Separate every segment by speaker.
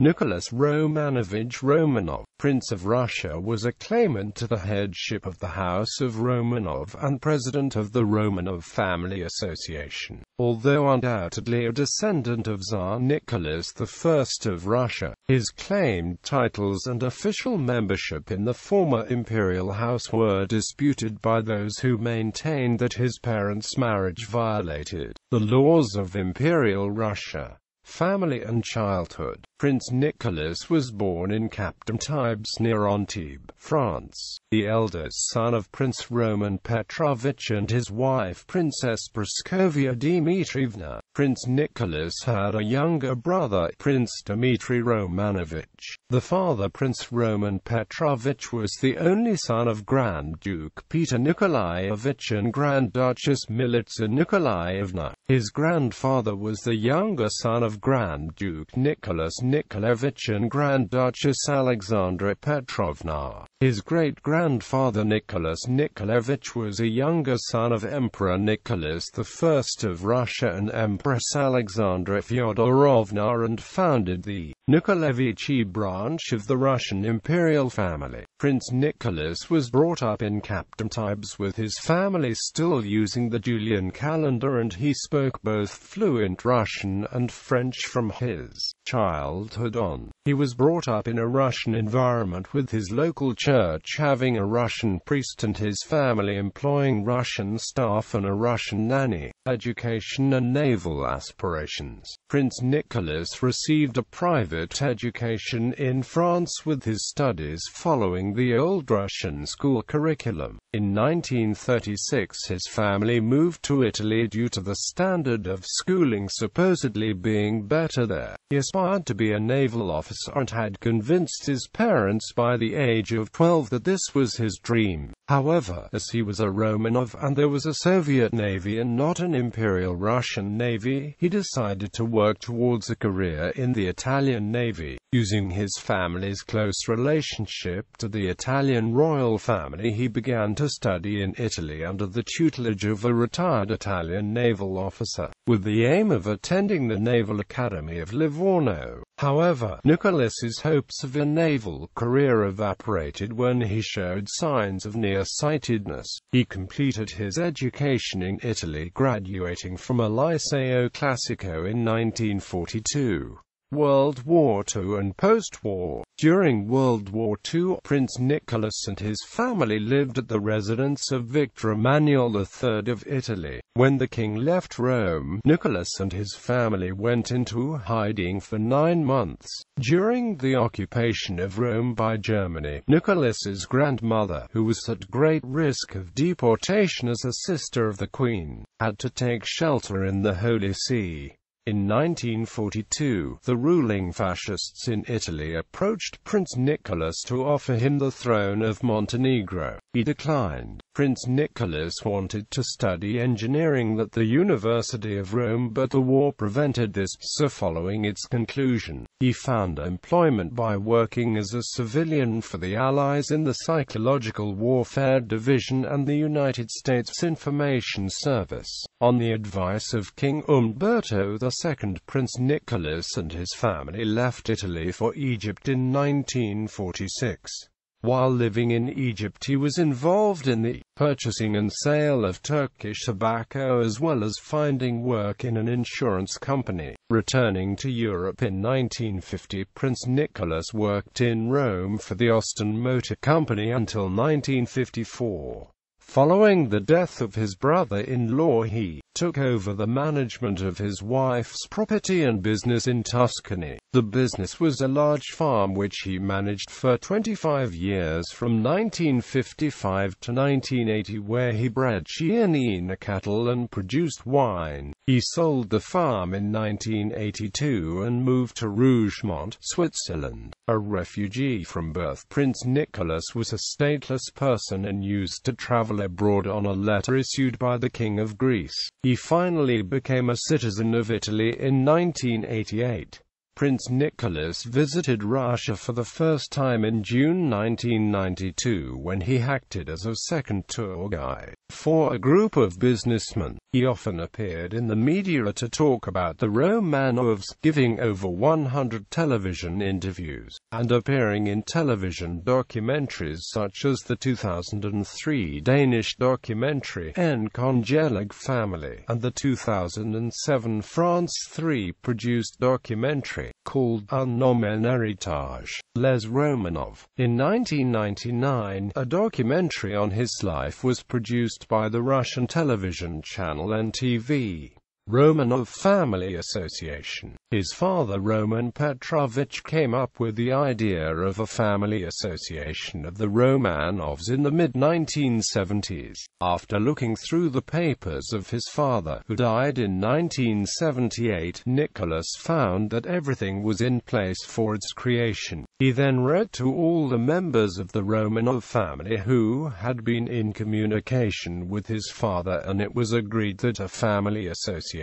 Speaker 1: Nicholas Romanovich Romanov, Prince of Russia, was a claimant to the headship of the House of Romanov and president of the Romanov Family Association. Although undoubtedly a descendant of Tsar Nicholas I of Russia, his claimed titles and official membership in the former imperial house were disputed by those who maintained that his parents' marriage violated the laws of Imperial Russia. Family and childhood. Prince Nicholas was born in Captain-Tibes near Antibes, France, the eldest son of Prince Roman Petrovich and his wife Princess Praskovia Dmitrievna. Prince Nicholas had a younger brother, Prince Dmitry Romanovich. The father, Prince Roman Petrovich, was the only son of Grand Duke Peter Nikolaevich and Grand Duchess Militsa Nikolaevna. His grandfather was the younger son of Grand Duke Nicholas Nikolaevich and Grand Duchess Alexandra Petrovna. His great-grandfather Nicholas Nikolaevich was a younger son of Emperor Nicholas I of Russia and Empress Alexandra Fyodorovna, and founded the Nikolaevichi branch of the Russian imperial family. Prince Nicholas was brought up in Captain-Tibes with his family still using the Julian calendar, and he spoke both fluent Russian and French from his childhood on. He was brought up in a Russian environment with his local church having a Russian priest and his family employing Russian staff and a Russian nanny. Education and naval aspirations. Prince Nicholas received a private education in France with his studies following the old Russian school curriculum. In 1936 his family moved to Italy due to the standard of schooling supposedly being better there. He aspired to be a naval officer and had convinced his parents by the age of 12 that this was his dream. However, as he was a Romanov and there was a Soviet Navy and not an Imperial Russian Navy, he decided to work towards a career in the Italian Navy. Using his family's close relationship to the Italian royal family, he began to study in Italy under the tutelage of a retired Italian naval officer, with the aim of attending the Naval Academy of Livorno. However, Nicholas's hopes of a naval career evaporated when he showed signs of nearsightedness. He completed his education in Italy, graduating from a Liceo Classico in 1942. World War II and post-war. During World War II, Prince Nicholas and his family lived at the residence of Victor Emmanuel III of Italy. When the king left Rome, Nicholas and his family went into hiding for 9 months. During the occupation of Rome by Germany, Nicholas's grandmother, who was at great risk of deportation as a sister of the Queen, had to take shelter in the Holy See. In 1942, the ruling fascists in Italy approached Prince Nicholas to offer him the throne of Montenegro. He declined. Prince Nicholas wanted to study engineering at the University of Rome, but the war prevented this, so following its conclusion, he found employment by working as a civilian for the Allies in the Psychological Warfare Division and the United States Information Service. On the advice of King Umberto II, Prince Nicholas and his family left Italy for Egypt in 1946. While living in Egypt, he was involved in the purchasing and sale of Turkish tobacco as well as finding work in an insurance company. Returning to Europe in 1950, Prince Nicholas worked in Rome for the Austin Motor Company until 1954. Following the death of his brother-in-law, he took over the management of his wife's property and business in Tuscany. The business was a large farm which he managed for 25 years from 1955 to 1980, where he bred Chianina cattle and produced wine. He sold the farm in 1982 and moved to Rougemont, Switzerland. A refugee from birth, Prince Nicholas was a stateless person and used to travel abroad on a letter issued by the King of Greece. He finally became a citizen of Italy in 1988. Prince Nicholas visited Russia for the first time in June 1992 when he acted as a second tour guide for a group of businessmen. He often appeared in the media to talk about the Romanovs, giving over 100 television interviews, and appearing in television documentaries such as the 2003 Danish documentary En Congélague Family, and the 2007 France 3 produced documentary, called Un Homme en Héritage, Les Romanov. In 1999, a documentary on his life was produced by the Russian television channel NTV. Romanov Family Association. His father Roman Petrovich came up with the idea of a family association of the Romanovs in the mid-1970s. After looking through the papers of his father, who died in 1978, Nicholas found that everything was in place for its creation. He then wrote to all the members of the Romanov family who had been in communication with his father, and it was agreed that a family association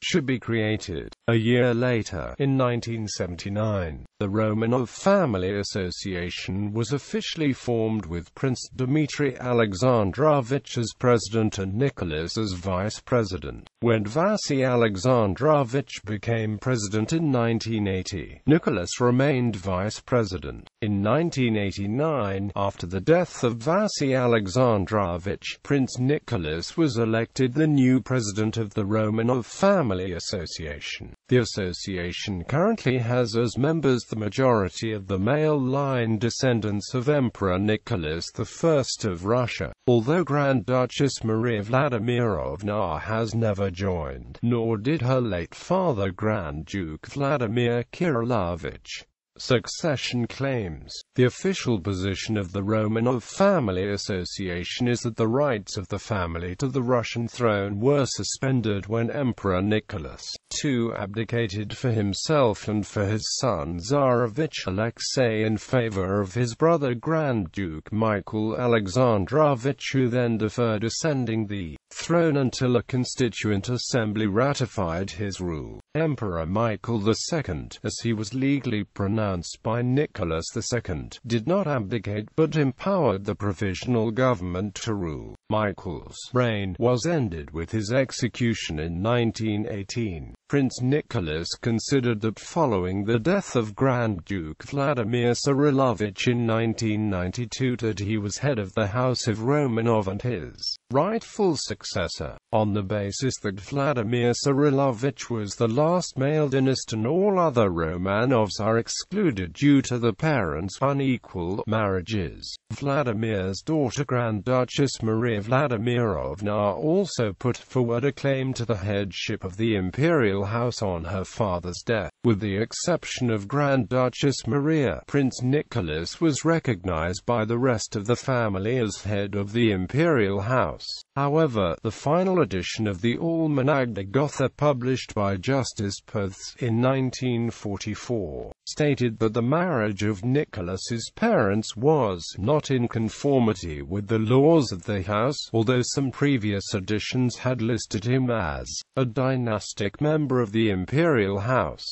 Speaker 1: should be created. A year later, in 1979, the Romanov Family Association was officially formed with Prince Dmitry Alexandrovich as president and Nicholas as vice president. When Vasily Alexandrovich became president in 1980, Nicholas remained vice president. In 1989, after the death of Vasily Alexandrovich, Prince Nicholas was elected the new president of the Romanov Family Association. The association currently has as members the majority of the male line descendants of Emperor Nicholas I of Russia, although Grand Duchess Maria Vladimirovna has never joined, nor did her late father Grand Duke Vladimir Kirillovich. Succession claims. The official position of the Romanov Family Association is that the rights of the family to the Russian throne were suspended when Emperor Nicholas II abdicated for himself and for his son Tsarevich Alexei in favor of his brother Grand Duke Michael Alexandrovich, who then deferred ascending the throne until a constituent assembly ratified his rule. Emperor Michael II, as he was legally pronounced by Nicholas II, did not abdicate but empowered the provisional government to rule. Michael's reign was ended with his execution in 1918. Prince Nicholas considered that following the death of Grand Duke Vladimir Cyrilovich in 1992 that he was head of the House of Romanov and his rightful successor, on the basis that Vladimir Cyrilovich was the last male dynast and all other Romanovs are excluded due to the parents' unequal marriages. Vladimir's daughter Grand Duchess Maria Vladimirovna also put forward a claim to the headship of the imperial house on her father's death. With the exception of Grand Duchess Maria, Prince Nicholas was recognized by the rest of the family as head of the imperial house. However, the final edition of the Almanach de Gotha published by Justice Perthes in 1944 stated that the marriage of Nicholas's parents was not in conformity with the laws of the house, although some previous editions had listed him as a dynastic member of the imperial house.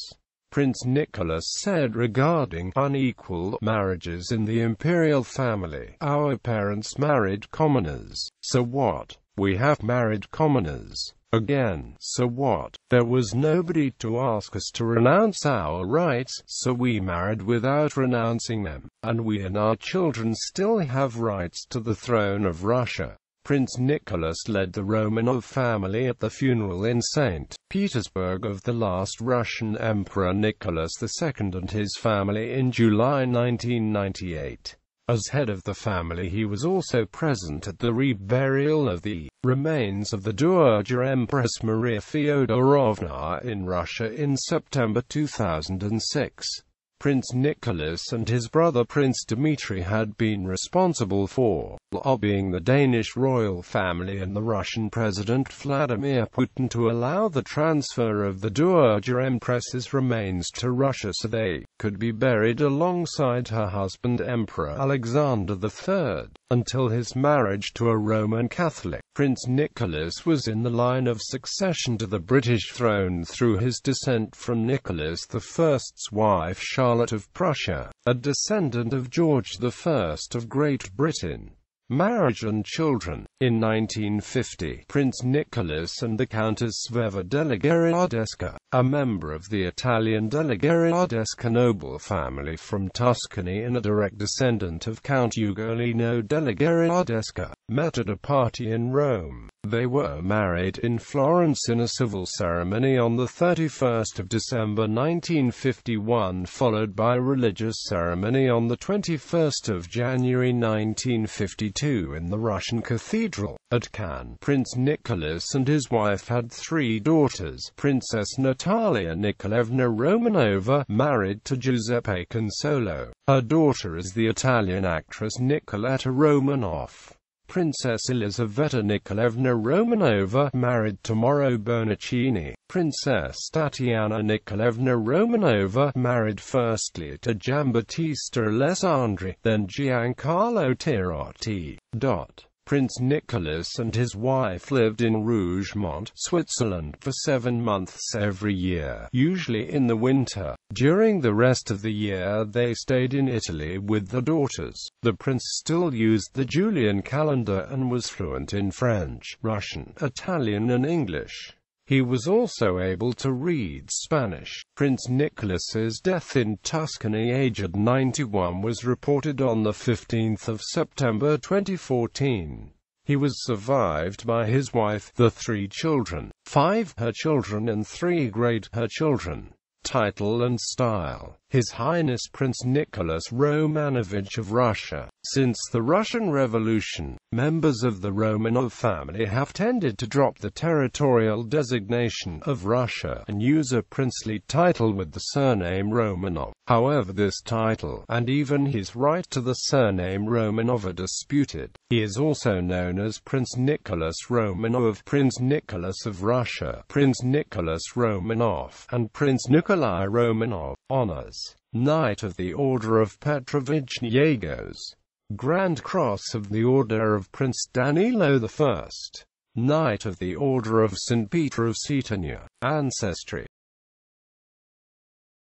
Speaker 1: Prince Nicholas said regarding unequal marriages in the imperial family, "Our parents married commoners. So what? We have married commoners. Again, so what? There was nobody to ask us to renounce our rights, so we married without renouncing them, and we and our children still have rights to the throne of Russia." Prince Nicholas led the Romanov family at the funeral in St. Petersburg of the last Russian Emperor Nicholas II and his family in July 1998. As head of the family he was also present at the reburial of the remains of the Dowager Empress Maria Feodorovna in Russia in September 2006. Prince Nicholas and his brother Prince Dmitry had been responsible for lobbying the Danish royal family and the Russian President Vladimir Putin to allow the transfer of the Dowager Empress's remains to Russia so they could be buried alongside her husband Emperor Alexander III. Until his marriage to a Roman Catholic, Prince Nicholas was in the line of succession to the British throne through his descent from Nicholas I's wife Charlotte of Prussia, a descendant of George I of Great Britain. Marriage and children. In 1950, Prince Nicholas and the Countess Sveva Deligariadesca, a member of the Italian Deligariadesca noble family from Tuscany and a direct descendant of Count Ugolino Deligariadesca, met at a party in Rome. They were married in Florence in a civil ceremony on the 31st of December 1951, followed by a religious ceremony on the 21st of January 1952 in the Russian cathedral. At Cannes, Prince Nicholas and his wife had 3 daughters. Princess Natalia Nikolaevna Romanova, married to Giuseppe Consolo. Her daughter is the Italian actress Nicoletta Romanov. Princess Elisaveta Nikolaevna Romanova, married to Mauro Bonaccini. Princess Tatiana Nikolaevna Romanova, married firstly to Giambattista Alessandri, then Giancarlo Tirotti. Prince Nicholas and his wife lived in Rougemont, Switzerland, for 7 months every year, usually in the winter. During the rest of the year they stayed in Italy with the daughters. The prince still used the Julian calendar and was fluent in French, Russian, Italian and English. He was also able to read Spanish. Prince Nicholas's death in Tuscany aged 91 was reported on the 15th of September 2014. He was survived by his wife, the 3 children, 5 her children and 3 great-her children. Title and style. His Highness Prince Nicholas Romanovich of Russia. Since the Russian Revolution, members of the Romanov family have tended to drop the territorial designation of Russia and use a princely title with the surname Romanov. However, this title, and even his right to the surname Romanov, are disputed. He is also known as Prince Nicholas Romanov, Prince Nicholas of Russia, Prince Nicholas Romanov, and Prince Nikolai Romanov. Honors. Knight of the Order of Petrovich Yegos. Grand Cross of the Order of Prince Danilo I. Knight of the Order of St. Peter of Cetinje. Ancestry.